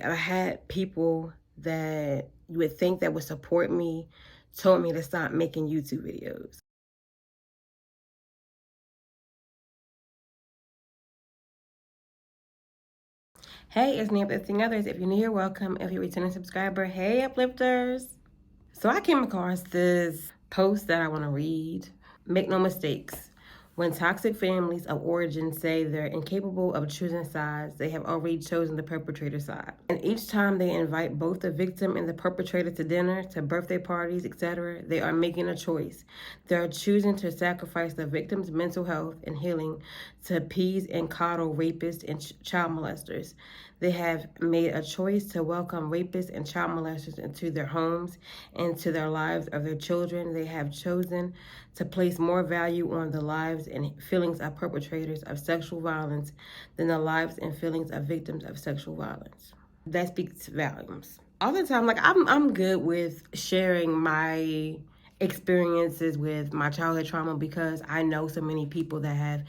I had people that you would think that would support me told me to stop making YouTube videos. Hey, it's me uplifting others. If you're new here, welcome. If you're a returning subscriber, hey, uplifters. So I came across this post that I want to read. Make no mistakes. When toxic families of origin say they're incapable of choosing sides, they have already chosen the perpetrator side. And each time they invite both the victim and the perpetrator to dinner, to birthday parties, etc., they are making a choice. They are choosing to sacrifice the victim's mental health and healing to appease and coddle rapists and child molesters. They have made a choice to welcome rapists and child molesters into their homes and to their lives of their children. They have chosen to place more value on the lives and feelings of perpetrators of sexual violence than the lives and feelings of victims of sexual violence. That speaks volumes. All the time, like I'm good with sharing my experiences with my childhood trauma because I know so many people that have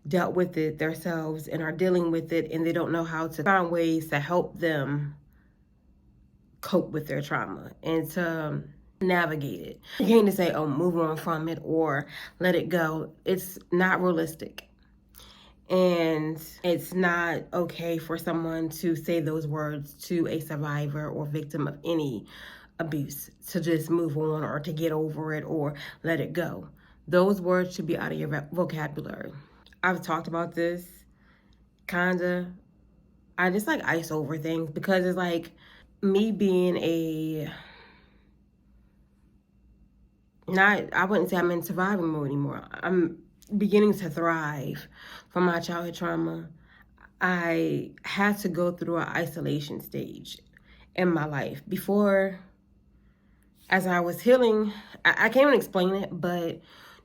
dealt with it themselves and are dealing with it, and they don't know how to find ways to help them cope with their trauma and to navigate it. You can't just say, oh, move on from it or let it go. It's not realistic. And it's not okay for someone to say those words to a survivor or victim of any abuse, to just move on or to get over it or let it go. Those words should be out of your vocabulary. I've talked about this, kinda. I just like ice over things because it's like me being I wouldn't say I'm in surviving mode anymore. I'm beginning to thrive from my childhood trauma. I had to go through an isolation stage in my life. Before, as I was healing, I can't even explain it, but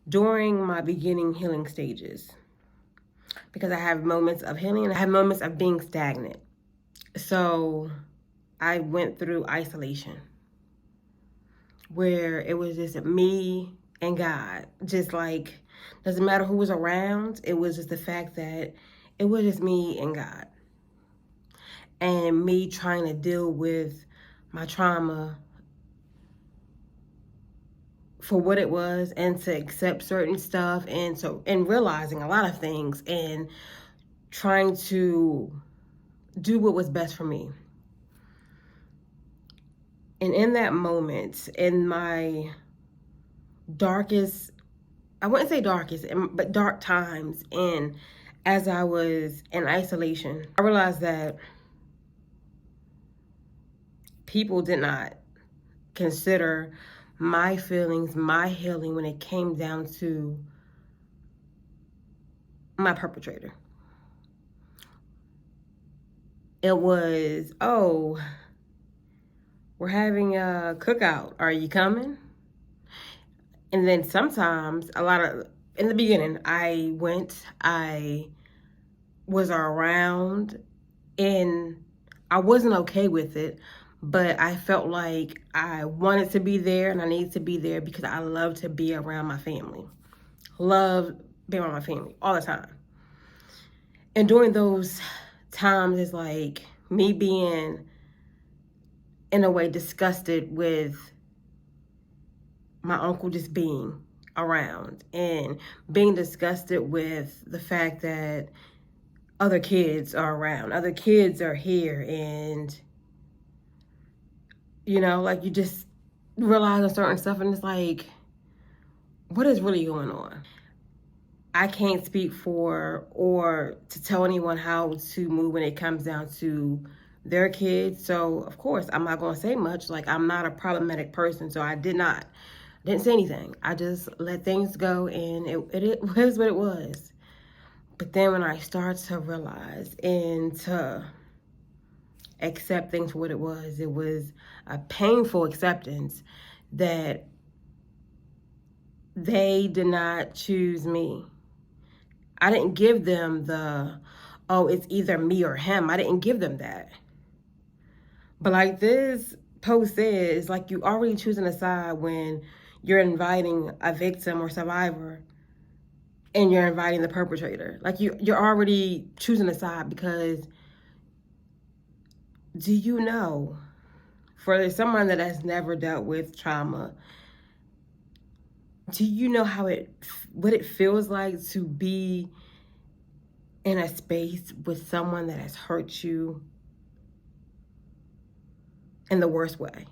during my beginning healing stages, because I have moments of healing and I have moments of being stagnant. So I went through isolation where it was just me and God. Just like, doesn't matter who was around. It was just the fact that it was just me and God. And me trying to deal with my trauma for what it was and to accept certain stuff and realizing a lot of things and trying to do what was best for me. And in that moment, in my darkest, I wouldn't say darkest, but dark times, and as I was in isolation, I realized that people did not consider my feelings, my healing when it came down to my perpetrator. It was, oh, we're having a cookout. Are you coming? And then sometimes, in the beginning, I was around, and I wasn't okay with it, but I felt like I wanted to be there and I needed to be there because I love to be around my family. Love being around my family all the time. And during those times, it's like me being, in a way, disgusted with my uncle just being around and being disgusted with the fact that other kids are around, other kids are here, and like you just realize on certain stuff and it's like, what is really going on? I can't speak for or to tell anyone how to move when it comes down to their kids. So of course I'm not going to say much. Like, I'm not a problematic person, so I didn't say anything. I just let things go, and it was what it was. But then when I start to realize and to accept things for what it was a painful acceptance that they did not choose me. I didn't give them it's either me or him. I didn't give them that. But like this post says, like, you already choosing a side when you're inviting a victim or survivor and you're inviting the perpetrator. Like, you're already choosing a side because Do you know, for someone that has never dealt with trauma, do you know what it feels like to be in a space with someone that has hurt you in the worst way?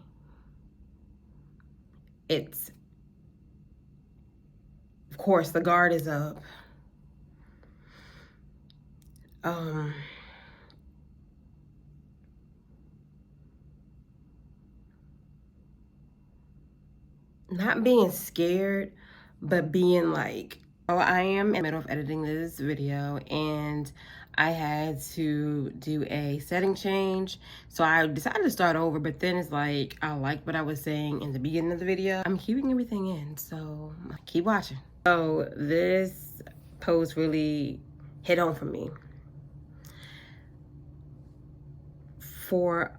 It's, of course, the guard is up. Not being scared, but being like, oh, I am in the middle of editing this video and I had to do a setting change. So I decided to start over, but then it's like, I liked what I was saying in the beginning of the video. I'm keeping everything in, so keep watching. So this post really hit home for me. For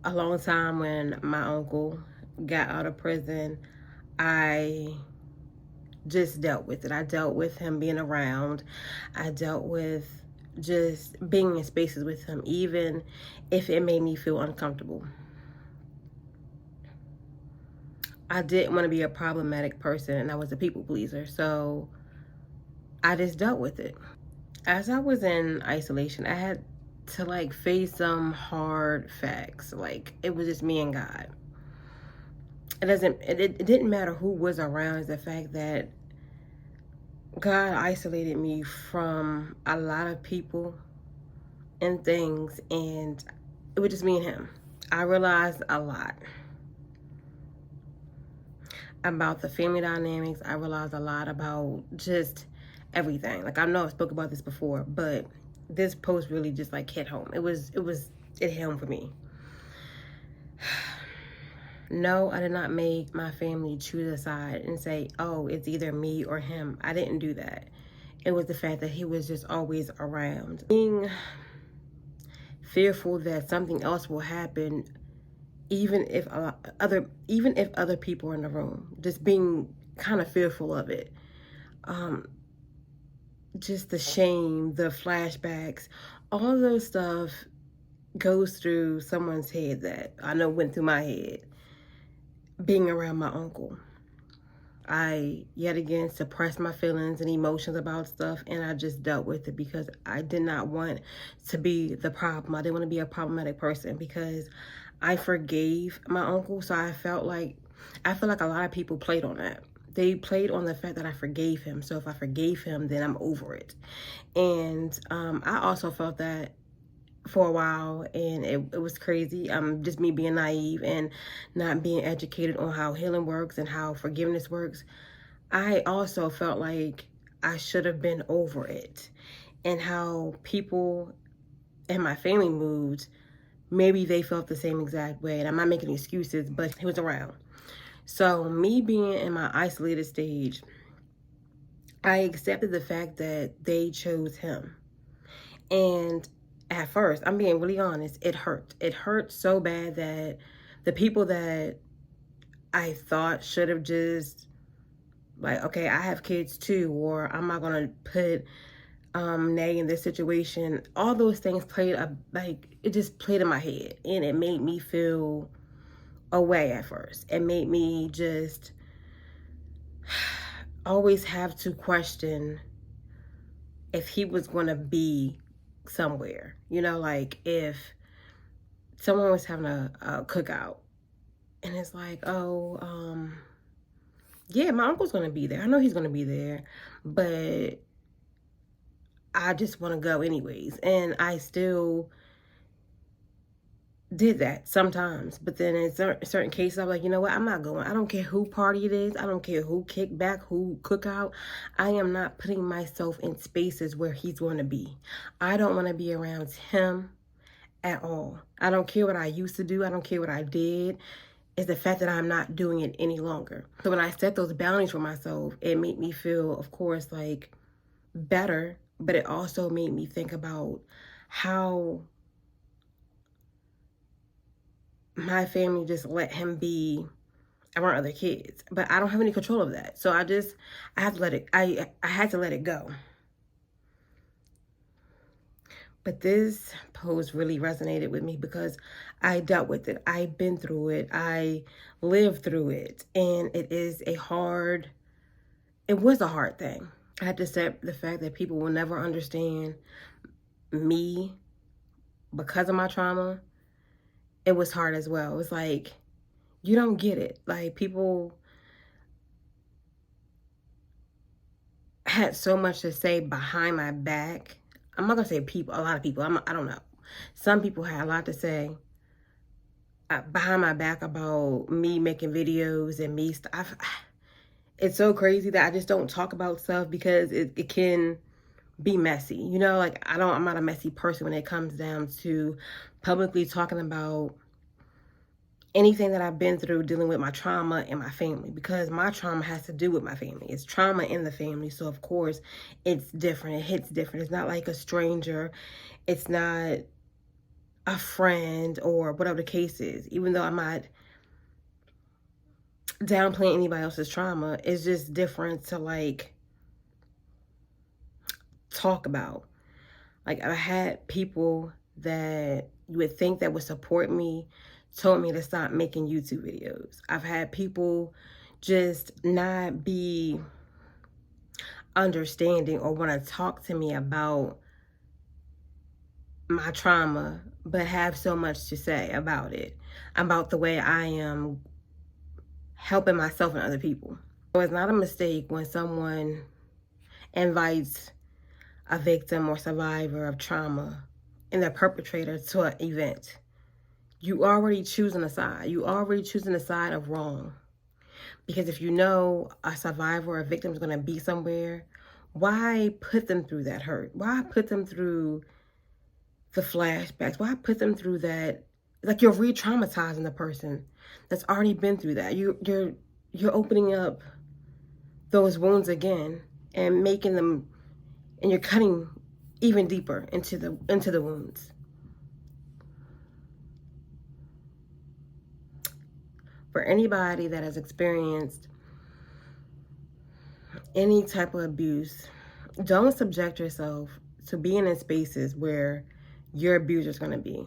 a long time when my uncle got out of prison, I just dealt with it. I dealt with him being around. I dealt with just being in spaces with him, even if it made me feel uncomfortable. I didn't want to be a problematic person, and I was a people pleaser, so I just dealt with it. As I was in isolation, I had to like face some hard facts. Like, it was just me and God. It didn't matter who was around. It's the fact that God isolated me from a lot of people and things, and it was just me and him. I realized a lot about the family dynamics. I realized a lot about just everything. Like, I know I spoke about this before, but this post really just like hit home. It hit home for me. No, I did not make my family choose a side and say, oh, it's either me or him. I didn't do that. It was the fact that he was just always around. Being fearful that something else will happen, even if other people are in the room. Just being kind of fearful of it. Just the shame, the flashbacks, all of those stuff goes through someone's head that I know went through my head. Being around my uncle, I yet again suppressed my feelings and emotions about stuff, and I just dealt with it because I did not want to be the problem. I didn't want to be a problematic person because I forgave my uncle. So I feel like a lot of people played on that. They played on the fact that I forgave him. So if I forgave him, then I'm over it. And I also felt that for a while, and it was crazy. Just me being naive and not being educated on how healing works and how forgiveness works. I also felt like I should have been over it, and how people in my family moved, maybe they felt the same exact way. And I'm not making excuses, but he was around. So me being in my isolated stage, I accepted the fact that they chose him. And at first, I'm being really honest, it hurt. It hurt so bad that the people that I thought should have just, like, okay, I have kids too, or I'm not gonna put Nay in this situation. All those things it just played in my head, and it made me feel away at first. It made me just always have to question if he was gonna be somewhere, like if someone was having a cookout and it's like, oh, yeah, my uncle's gonna be there. I know he's gonna be there, but I just want to go anyways. And I still did that sometimes, but then in certain cases, I'm like, you know what, I'm not going. I don't care who party it is. I don't care who kick back, who cook out. I am not putting myself in spaces where he's going to be. I don't want to be around him at all. I don't care what I used to do. I don't care what I did. It's the fact that I'm not doing it any longer. So when I set those boundaries for myself, it made me feel, of course, like better, but it also made me think about how my family just let him be around other kids, but I don't have any control of that. So I have to let it, I had to let it go. But this post really resonated with me because I dealt with it. I've been through it. I lived through it. And it was a hard thing. I had to accept the fact that people will never understand me because of my trauma. It was hard as well. It was like, you don't get it. Like, people had so much to say behind my back. I'm not gonna say people, a lot of people. I don't know. Some people had a lot to say behind my back about me making videos and me stuff. It's so crazy that I just don't talk about stuff because it can be messy. You know, like I'm not a messy person when it comes down to publicly talking about anything that I've been through dealing with my trauma and my family, because my trauma has to do with my family. It's trauma in the family. So of course it's different. It hits different. It's not like a stranger. It's not a friend or whatever the case is. Even though I'm not downplaying anybody else's trauma, it's just different to like talk about. Like, I had people that you would think that would support me told me to stop making YouTube videos. I've had people just not be understanding or want to talk to me about my trauma, but have so much to say about it, about the way I am helping myself and other people. So it's not a mistake when someone invites a victim or survivor of trauma and the perpetrator to an event. You already choosing a side. You already choosing the side of wrong. Because if you know a survivor or a victim is going to be somewhere, why put them through that hurt? Why put them through the flashbacks? Why put them through that? Like, you're re-traumatizing the person that's already been through that. You're opening up those wounds again and making them, and you're cutting even deeper into the wounds. For anybody that has experienced any type of abuse, don't subject yourself to being in spaces where your abuser is going to be.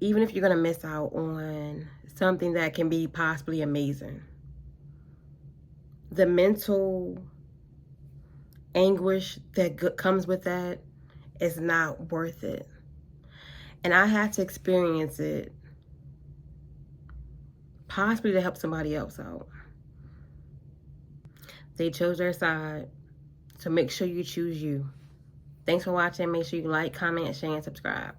Even if you're going to miss out on something that can be possibly amazing, the mental anguish that comes with that is not worth it. And I had to experience it possibly to help somebody else out. They chose their side, so make sure you choose you. Thanks for watching. Make sure you like, comment, share, and subscribe.